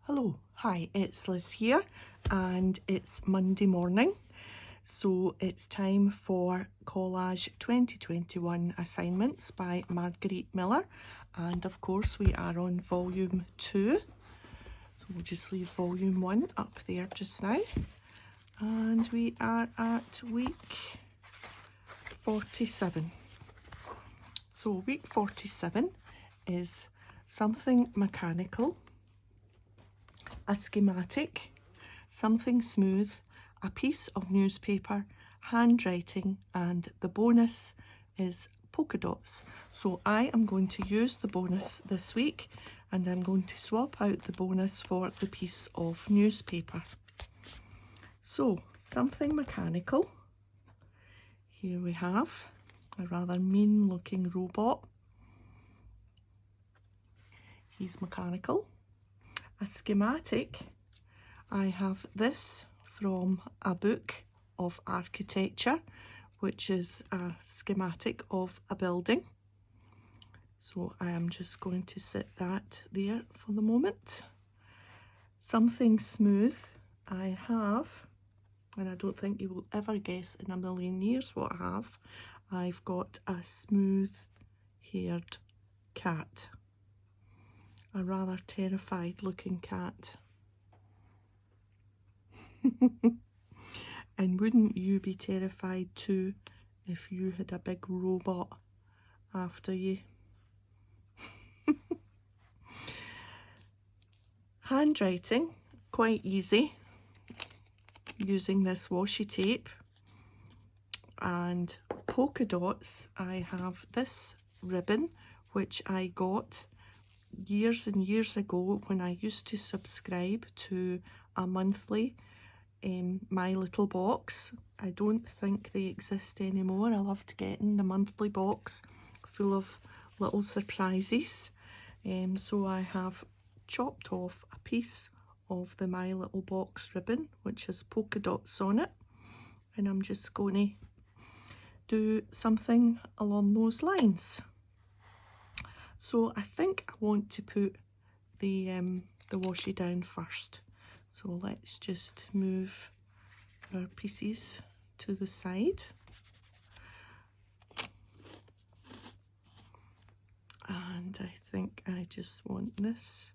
Hello, hi, it's Liz here and it's Monday morning, so it's time for Collage 2021 assignments by Margarete Miller, and of course we are on volume 2, so we'll just leave volume 1 up there just now, and we are at week 47. So week 47 is something mechanical, a schematic, something smooth, a piece of newspaper, handwriting, and the bonus is polka dots. So I am going to use the bonus this week, and I'm going to swap out the bonus for the piece of newspaper. So something mechanical. Here we have a rather mean looking robot. He's mechanical. A schematic, I have this from a book of architecture, which is a schematic of a building. So I am just going to set that there for the moment. Something smooth, I have, and I don't think you will ever guess in a million years what I have. I've got a smooth-haired cat. A rather terrified looking cat. And wouldn't you be terrified too if you had a big robot after you? Handwriting, quite easy, using this washi tape. And polka dots, I have this ribbon which I got years and years ago when I used to subscribe to a monthly My Little Box. I don't think they exist anymore. I loved getting the monthly box full of little surprises. So I have chopped off a piece of the My Little Box ribbon which has polka dots on it, and I'm just going to do something along those lines. So I think I want to put the washi down first. So let's just move our pieces to the side. And I think I just want this.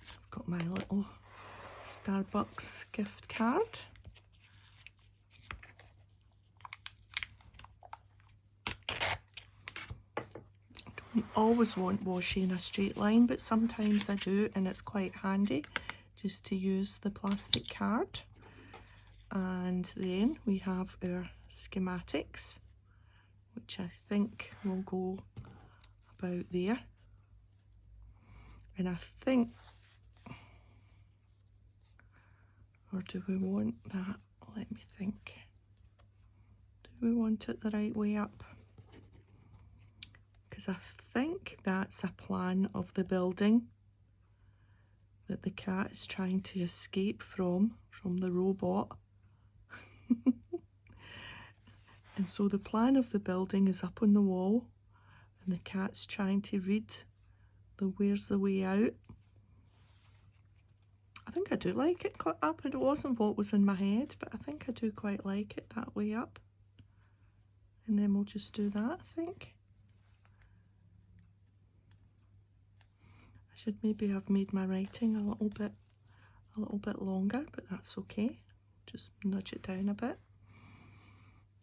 I've got my little Starbucks gift card. I always want washi in a straight line, but sometimes I do, and it's quite handy just to use the plastic card. And then we have our schematics, which I think will go about there. And I think, or do we want that? Let me think. Do we want it the right way up? Because I think that's a plan of the building that the cat is trying to escape from the robot. And so the plan of the building is up on the wall, and the cat's trying to read the "Where's the way out?" I think I do like it cut up. It wasn't what was in my head, but I think I do quite like it that way up. And then we'll just do that, I think. I should maybe have made my writing a little bit longer, but that's okay. Just nudge it down a bit.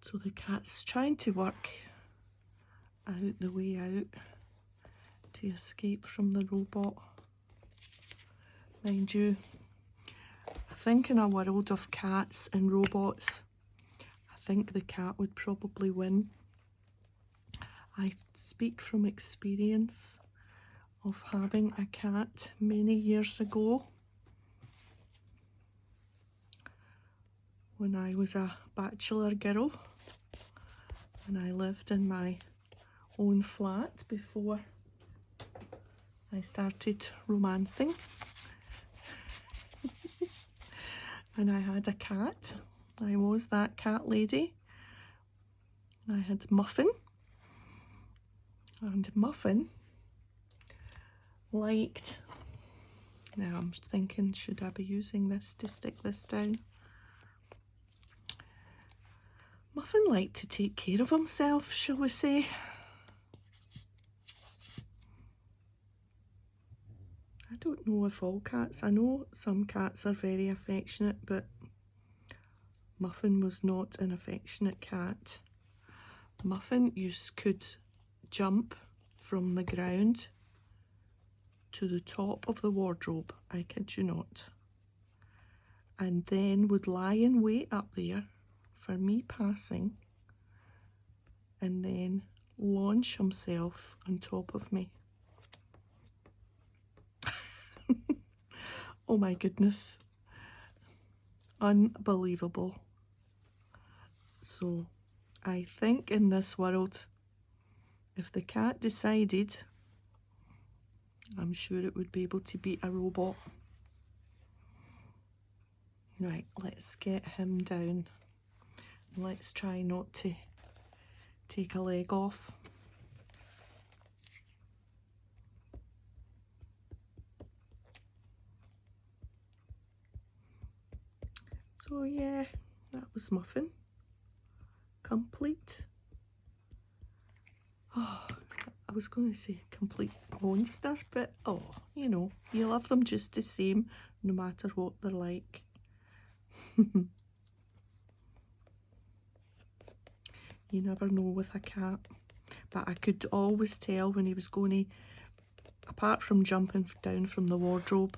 So the cat's trying to work out the way out to escape from the robot. Mind you, I think in a world of cats and robots, I think the cat would probably win. I speak from experience of having a cat many years ago when I was a bachelor girl and I lived in my own flat before I started romancing. And I had a cat. I was that cat lady. I had Muffin, And Muffin liked, now I'm thinking, should I be using this to stick this down? Muffin liked to take care of himself, shall we say. I don't know if all cats, I know some cats are very affectionate, but Muffin was not an affectionate cat. Muffin could jump from the ground to the top of the wardrobe, I kid you not, and then would lie in wait up there for me passing and then launch himself on top of me. Oh my goodness, unbelievable. So I think in this world, if the cat decided, I'm sure it would be able to beat a robot. Right, let's get him down. Let's try not to take a leg off. So yeah, that was Muffin. Complete. Oh, I was going to say complete monster, but oh, you know, you love them just the same, no matter what they're like. You never know with a cat. But I could always tell when he was going to, apart from jumping down from the wardrobe,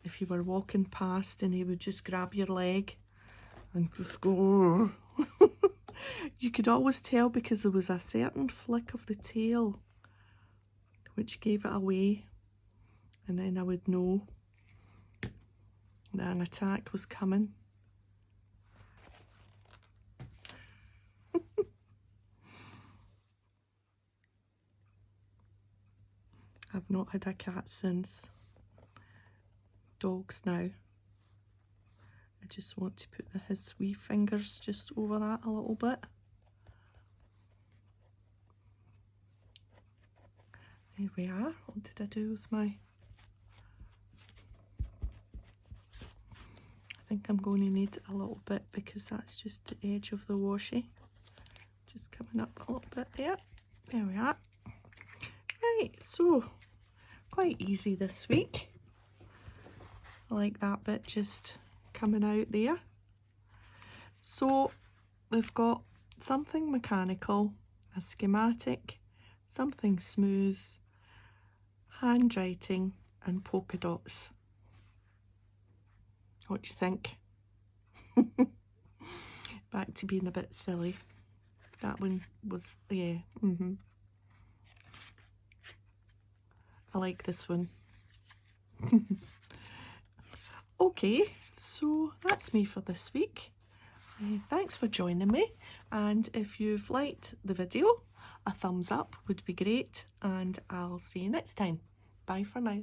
if you were walking past and he would just grab your leg and just go, you could always tell because there was a certain flick of the tail which gave it away, and then I would know that an attack was coming. I've not had a cat since. Dogs now. I just want to put his wee fingers just over that a little bit. There we are. What did I do with my... I think I'm going to need a little bit because that's just the edge of the washi. Just coming up a little bit there. There we are. Right, so quite easy this week. I like that bit just coming out there. So we've got something mechanical, a schematic, something smooth, handwriting and polka dots. What do you think? Back to being a bit silly. That one was, yeah. I like this one. Okay, so that's me for this week. Thanks for joining me, and if you've liked the video, a thumbs up would be great, and I'll see you next time. Bye for now.